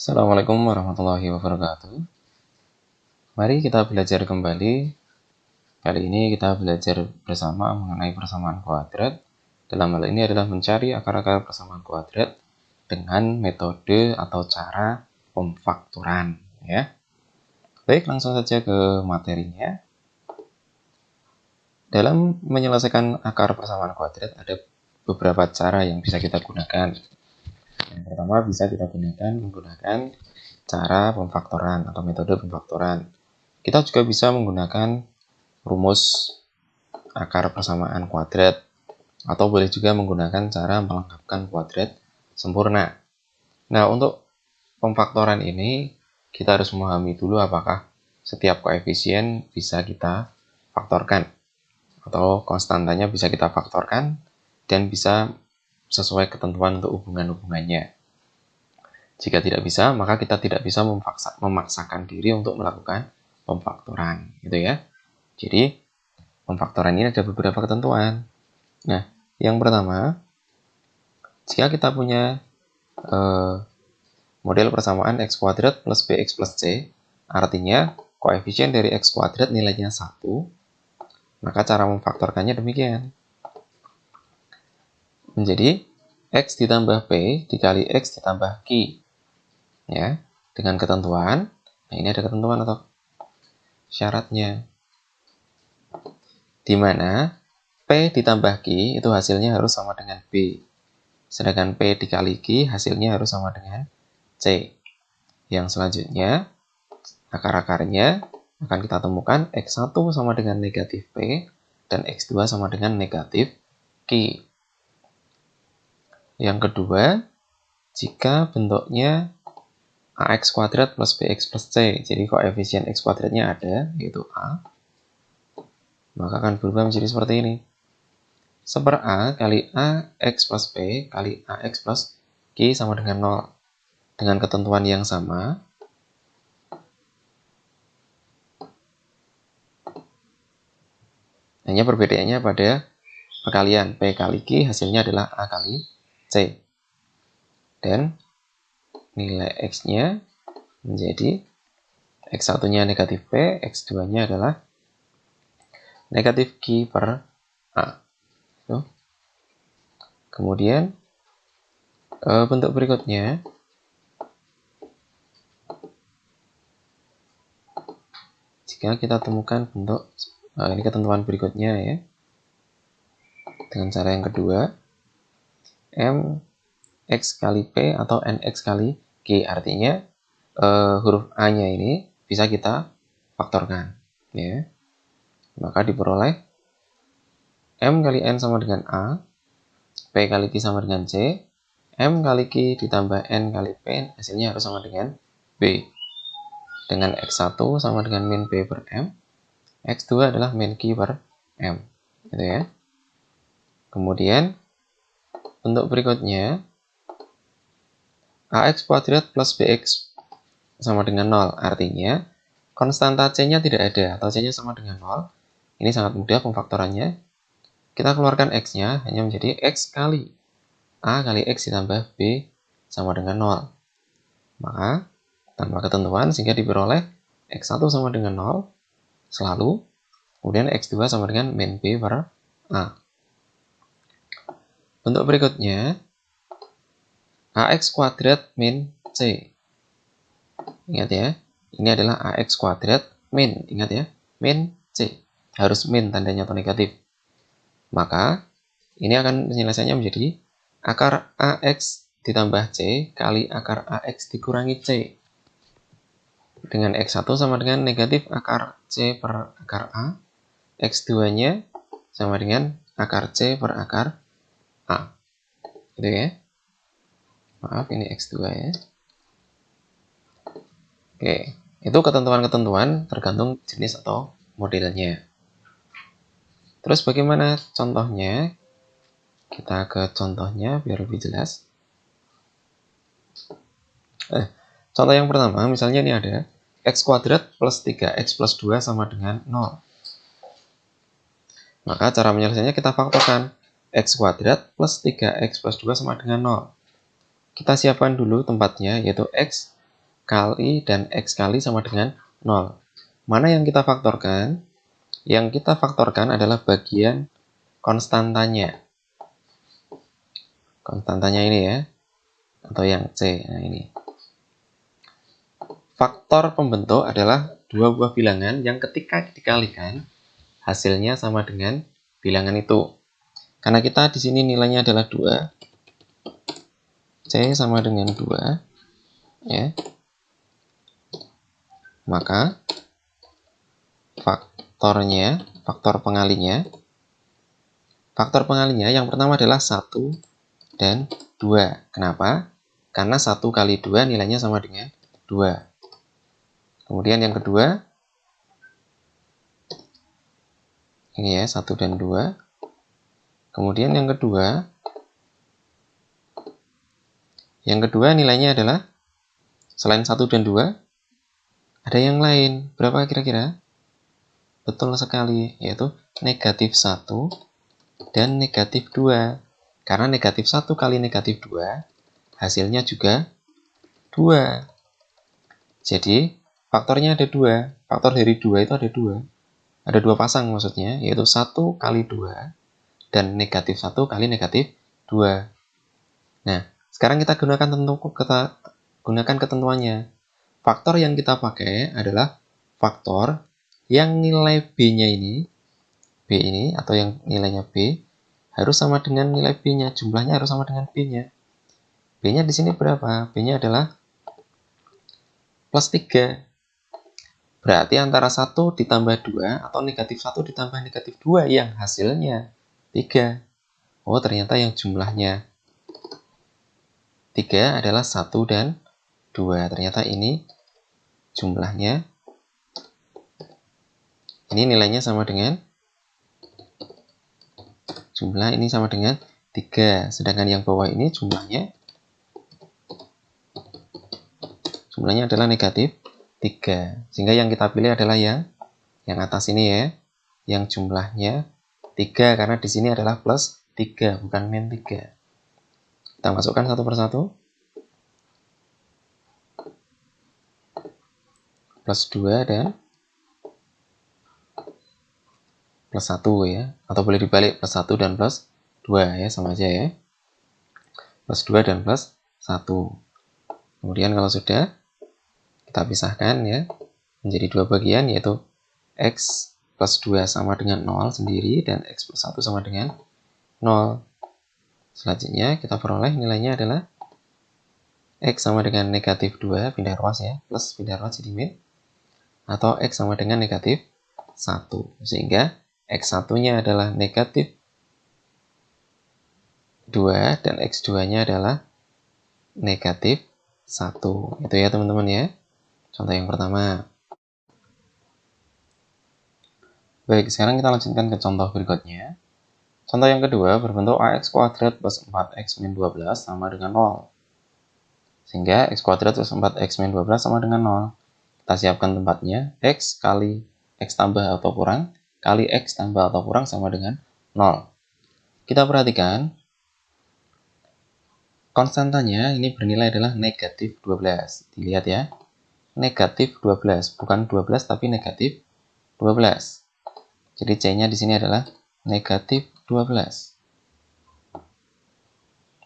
Assalamualaikum warahmatullahi wabarakatuh. Mari kita belajar kembali. Kali ini kita belajar bersama mengenai persamaan kuadrat. Dalam hal ini adalah mencari akar-akar persamaan kuadrat dengan metode atau cara pemfaktoran. Ya. Baik, langsung saja ke materinya. Dalam menyelesaikan akar persamaan kuadrat ada beberapa cara yang bisa kita gunakan. Yang pertama bisa kita menggunakan cara pemfaktoran atau metode pemfaktoran. Kita juga bisa menggunakan rumus akar persamaan kuadrat atau boleh juga menggunakan cara melengkapkan kuadrat sempurna. Nah, untuk pemfaktoran ini kita harus memahami dulu apakah setiap koefisien bisa kita faktorkan atau konstantanya bisa kita faktorkan dan bisa sesuai ketentuan untuk hubungan-hubungannya. Jika tidak bisa, maka kita tidak bisa memaksakan diri untuk melakukan pemfaktoran, gitu ya. Jadi, pemfaktoran ini ada beberapa ketentuan. Nah, yang pertama, jika kita punya model persamaan x kuadrat plus bx plus c, artinya koefisien dari x kuadrat nilainya 1, maka cara memfaktorkannya demikian. Menjadi x ditambah p dikali x ditambah q. Ya, dengan ketentuan, nah ini ada ketentuan atau syaratnya. Di mana P ditambah Q itu hasilnya harus sama dengan B. Sedangkan P dikali Q hasilnya harus sama dengan C. Yang selanjutnya, akar-akarnya akan kita temukan X1 sama dengan negatif P dan X2 sama dengan negatif Q. Yang kedua, jika bentuknya AX kuadrat plus BX plus C, jadi koefisien X kuadratnya ada, yaitu A, maka akan berubah menjadi seperti ini. Seper A kali A X plus P kali AX plus Q sama dengan 0. Dengan ketentuan yang sama. Hanya perbedaannya pada perkalian. P kali Q hasilnya adalah A kali C. Dan nilai X-nya menjadi X1-nya negatif P, X2-nya adalah negatif Q per A. Kemudian bentuk berikutnya, jika kita temukan bentuk, ini ketentuan berikutnya ya, dengan cara yang kedua, M X kali P atau NX kali Q, artinya huruf A-nya ini bisa kita faktorkan. Ya. Maka diperoleh M kali N sama dengan A, P kali Q sama dengan C, M kali Q ditambah N kali P, hasilnya harus sama dengan B. Dengan X1 sama dengan min B per M, X2 adalah min Q per M. Gitu ya. Kemudian, bentuk berikutnya, AX kuadrat plus BX sama dengan 0. Artinya, konstanta C-nya tidak ada, atau C-nya sama dengan 0. Ini sangat mudah pemfaktorannya. Kita keluarkan X-nya, hanya menjadi X kali A kali X ditambah B sama dengan 0. Maka, tanpa ketentuan, sehingga diperoleh X1 sama dengan 0, selalu. Kemudian X2 sama dengan min B per A. Bentuk berikutnya, AX kuadrat min C. Ingat ya, ini adalah AX kuadrat min, ingat ya, min C. Harus min tandanya atau negatif. Maka, ini akan penyelesaiannya menjadi akar AX ditambah C kali akar AX dikurangi C. Dengan X1 sama dengan negatif akar C per akar A. X2-nya sama dengan akar C per akar A. Gitu ya. Maaf, ini X2 ya. Oke, itu ketentuan-ketentuan tergantung jenis atau modelnya. Terus bagaimana contohnya? Kita ke contohnya biar lebih jelas. Contoh yang pertama, misalnya ini ada X kuadrat plus 3X plus 2 sama dengan 0. Maka cara menyelesaikannya kita faktorkan. X kuadrat plus 3X plus 2 sama dengan 0. Kita siapkan dulu tempatnya, yaitu X kali dan X kali sama dengan 0. Mana yang kita faktorkan? Yang kita faktorkan adalah bagian konstantanya. Konstantanya ini ya, atau yang C. Nah, ini. Faktor pembentuk adalah dua buah bilangan yang ketika dikalikan, hasilnya sama dengan bilangan itu. Karena kita di sini nilainya adalah 2, C sama dengan 2, ya. Maka faktor pengalinya yang pertama adalah 1 dan 2. Kenapa? Karena 1 kali 2 nilainya sama dengan 2. Kemudian yang kedua, ini ya, 1 dan 2. Kemudian yang kedua nilainya adalah selain 1 dan 2, ada yang lain. Berapa kira-kira? Betul sekali, yaitu negatif 1 dan negatif 2. Karena negatif 1 kali negatif 2, hasilnya juga 2. Jadi, faktornya ada 2. Faktor dari 2 itu ada 2. Ada 2 pasang maksudnya, yaitu 1 kali 2 dan negatif 1 kali negatif 2. Nah, sekarang kita gunakan ketentuannya. Faktor yang kita pakai adalah faktor yang nilai B-nya ini, B ini, atau yang nilainya B, harus sama dengan nilai B-nya. Jumlahnya harus sama dengan B-nya. B-nya di sini berapa? B-nya adalah plus 3. Berarti antara 1 ditambah 2 atau negatif 1 ditambah negatif 2 yang hasilnya 3. Oh, ternyata yang jumlahnya 3 adalah 1 dan 2. Ternyata ini jumlahnya, ini nilainya sama dengan, jumlah ini sama dengan 3. Sedangkan yang bawah ini jumlahnya adalah negatif 3. Sehingga yang kita pilih adalah yang atas ini ya. Yang jumlahnya 3, karena di sini adalah plus 3, bukan min 3. Kita masukkan satu persatu. Plus 2 dan plus 1 ya. Atau boleh dibalik, plus 1 dan plus 2 ya, sama aja ya. Plus 2 dan plus 1. Kemudian kalau sudah, kita pisahkan ya menjadi dua bagian, yaitu X plus 2 sama dengan 0 sendiri dan X plus 1 sama dengan 0. Selanjutnya kita peroleh nilainya adalah X sama dengan negatif 2, pindah ruas ya, plus pindah ruas jadi min, atau X sama dengan negatif 1. Sehingga X1-nya adalah negatif 2 dan X2-nya adalah negatif 1. Itu ya teman-teman ya. Contoh yang pertama. Baik, sekarang kita lanjutkan ke contoh berikutnya. Contoh yang kedua berbentuk ax kuadrat plus 4x min 12 sama dengan 0. Sehingga x kuadrat plus 4x min 12 sama dengan 0. Kita siapkan tempatnya, x kali x tambah atau kurang, kali x tambah atau kurang sama dengan 0. Kita perhatikan, konstantanya ini bernilai adalah negatif 12. Dilihat ya, negatif 12, bukan 12 tapi negatif 12. Jadi C-nya di sini adalah negatif 12.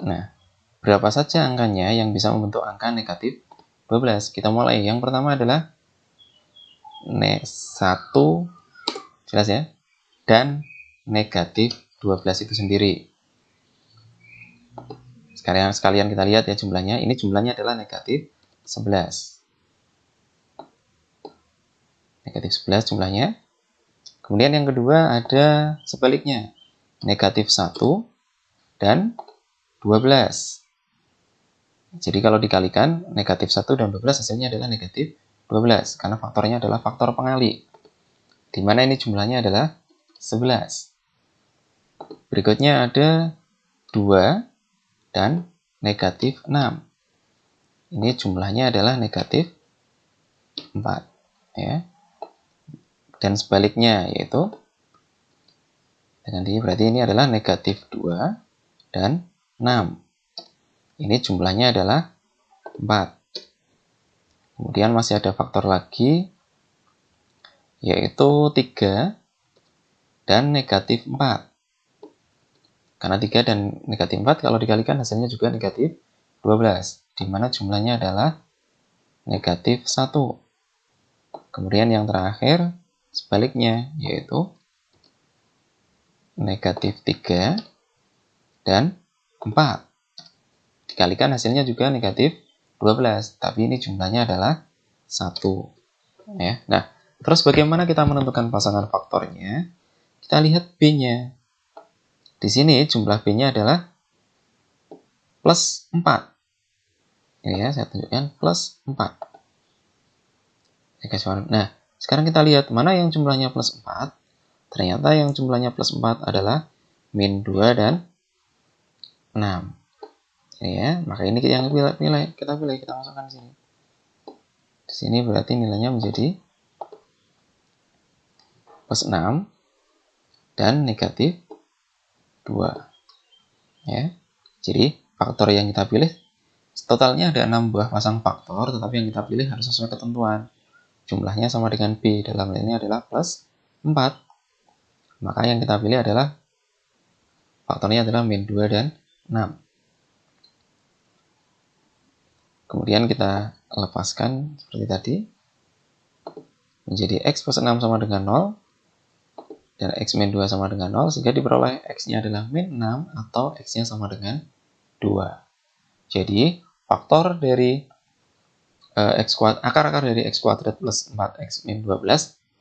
Nah, berapa saja angkanya yang bisa membentuk angka negatif 12? Kita mulai. Yang pertama adalah 1, jelas ya, dan negatif 12 itu sendiri. Sekalian kita lihat ya jumlahnya. Ini jumlahnya adalah negatif 11. Negatif 11 jumlahnya. Kemudian yang kedua ada sebaliknya, negatif 1 dan 12. Jadi kalau dikalikan, negatif 1 dan 12 hasilnya adalah negatif 12, karena faktornya adalah faktor pengali, di mana ini jumlahnya adalah 11. Berikutnya ada 2 dan negatif 6. Ini jumlahnya adalah negatif 4. Ya. Dan sebaliknya, yaitu berarti ini adalah negatif 2 dan 6. Ini jumlahnya adalah 4. Kemudian masih ada faktor lagi, yaitu 3 dan negatif 4. Karena 3 dan negatif 4 kalau dikalikan hasilnya juga negatif 12, di mana jumlahnya adalah negatif 1. Kemudian yang terakhir sebaliknya, yaitu negatif 3 dan 4. Dikalikan hasilnya juga negatif 12, tapi ini jumlahnya adalah 1. Ya. Nah, terus bagaimana kita menentukan pasangan faktornya? Kita lihat B-nya. Di sini jumlah B-nya adalah plus 4. Ini ya, saya tunjukkan plus 4. Nah, sekarang kita lihat mana yang jumlahnya plus 4. Ternyata yang jumlahnya plus 4 adalah min 2 dan 6. Ini ya, maka ini yang kita pilih, kita masukkan di sini. Di sini berarti nilainya menjadi plus 6 dan negatif 2. Ya. Jadi, faktor yang kita pilih totalnya ada 6 buah pasang faktor, tetapi yang kita pilih harus sesuai ketentuan. Jumlahnya sama dengan B, dalam hal ini adalah plus 4. Maka yang kita pilih adalah faktornya adalah min 2 dan 6. Kemudian kita lepaskan seperti tadi. Menjadi X plus 6 sama dengan 0. Dan X min 2 sama dengan 0. Sehingga diperoleh X-nya adalah min 6 atau X-nya sama dengan 2. Jadi, faktor dari akar-akar dari X kuadrat plus 4X min 12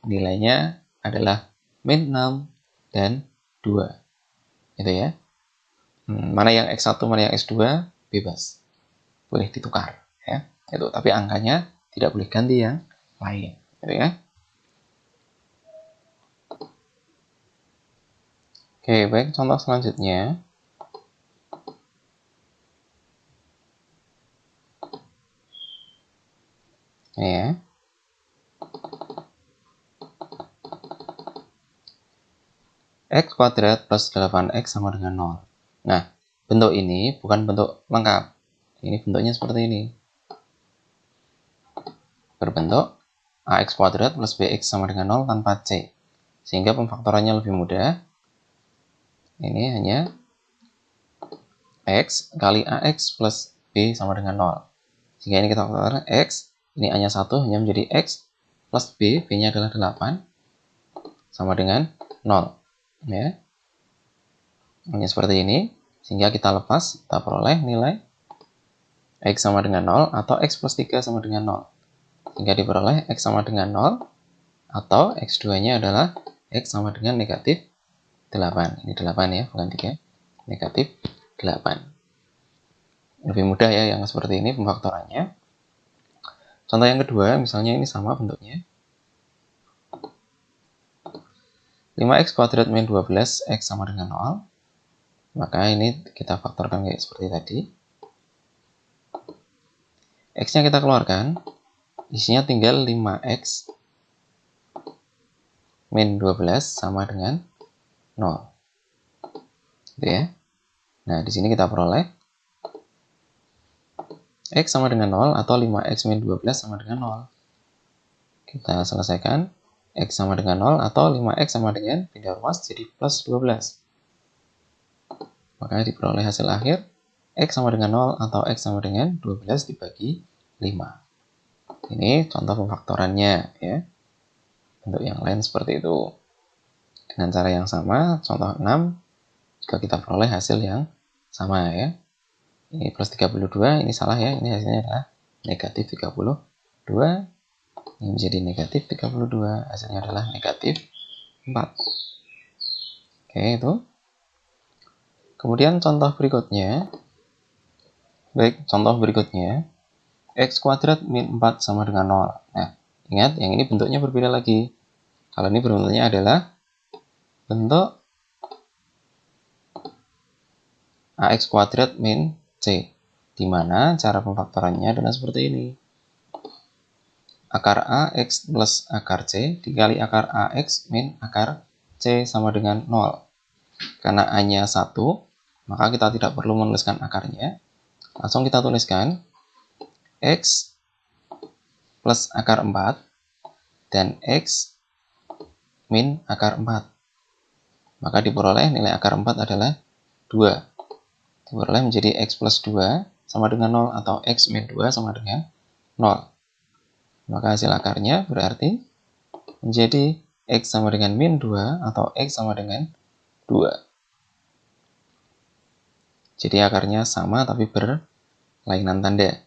nilainya adalah min 6 dan 2. Itu ya. Mana yang X1, mana yang X2 bebas. Boleh ditukar ya. Itu, tapi angkanya tidak boleh ganti yang lain, gitu ya. Oke, baik, contoh selanjutnya. Ya. X kuadrat plus 8X sama dengan 0. Nah, bentuk ini bukan bentuk lengkap. Ini bentuknya seperti ini. Berbentuk AX kuadrat plus BX sama dengan 0 tanpa C. Sehingga pemfaktorannya lebih mudah. Ini hanya X kali AX plus B sama dengan 0. Sehingga ini kita faktorkan X, ini A-nya 1, hanya menjadi X plus B, B-nya adalah 8, sama dengan 0. Ya. Hanya seperti ini, sehingga kita lepas, kita peroleh nilai X sama dengan 0 atau X plus 3 sama dengan 0. Sehingga diperoleh X sama dengan 0 atau X2-nya adalah X sama dengan negatif 8. Ini 8 ya, bukan 3. Negatif 8. Lebih mudah ya yang seperti ini pemfaktorannya. Contoh yang kedua, misalnya ini sama bentuknya. 5x kuadrat min 12, x sama dengan 0. Maka ini kita faktorkan kayak seperti tadi. X-nya kita keluarkan. Isinya tinggal 5x min 12 sama dengan 0. Gitu ya. Nah, di sini kita peroleh X sama dengan 0 atau 5x min 12 sama dengan 0. Kita selesaikan. X sama dengan 0 atau 5x sama dengan pindah ruas jadi plus 12. Maka diperoleh hasil akhir X sama dengan 0 atau X sama dengan 12 dibagi 5. Ini contoh pemfaktorannya ya. Untuk yang lain seperti itu. Dengan cara yang sama, contoh 6 juga kita peroleh hasil yang sama ya. Ini plus 32, ini salah ya, ini hasilnya adalah negatif 32. Ini menjadi negatif 32, hasilnya adalah negatif 4. Oke, itu. Kemudian contoh berikutnya. Baik, contoh berikutnya. X kuadrat min 4 sama dengan 0. Nah, ingat, yang ini bentuknya berbeda lagi. Kalau ini bentuknya adalah bentuk AX kuadrat min C. Di mana cara pemfaktorannya adalah seperti ini. Akar AX plus akar C dikali akar AX min akar C sama dengan 0. Karena A-nya 1, maka kita tidak perlu menuliskan akarnya. Langsung kita tuliskan X plus akar 4 dan X min akar 4. Maka diperoleh nilai akar 4 adalah 2. Diperoleh menjadi X plus 2 sama dengan 0 atau X min 2 sama dengan 0. Maka hasil akarnya berarti menjadi X sama dengan min 2 atau X sama dengan 2. Jadi akarnya sama tapi berlainan tanda.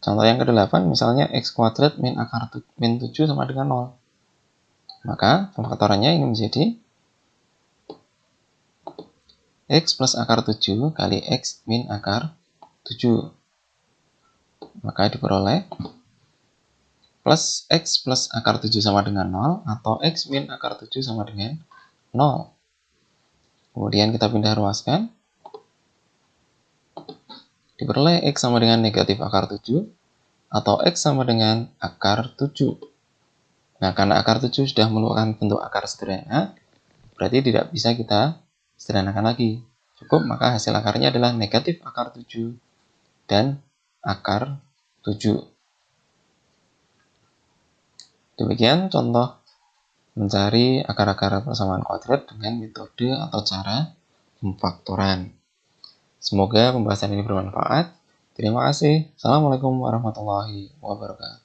Contoh yang ke-8 misalnya X kuadrat min akar min 7 sama dengan 0. Maka pemfaktorannya ini menjadi X plus akar 7 kali X min akar 7. Maka diperoleh plus X plus akar 7 sama dengan 0 atau X min akar 7 sama dengan 0. Kemudian kita pindah ruaskan. Diperoleh X sama dengan negatif akar 7 atau X sama dengan akar 7. Nah, karena akar 7 sudah merupakan bentuk akar sederhana, berarti tidak bisa kita sederhanakan lagi. Cukup, maka hasil akarnya adalah negatif akar 7 dan akar 7. Demikian contoh mencari akar-akar persamaan kuadrat dengan metode atau cara pemfaktoran. Semoga pembahasan ini bermanfaat. Terima kasih. Assalamualaikum warahmatullahi wabarakatuh.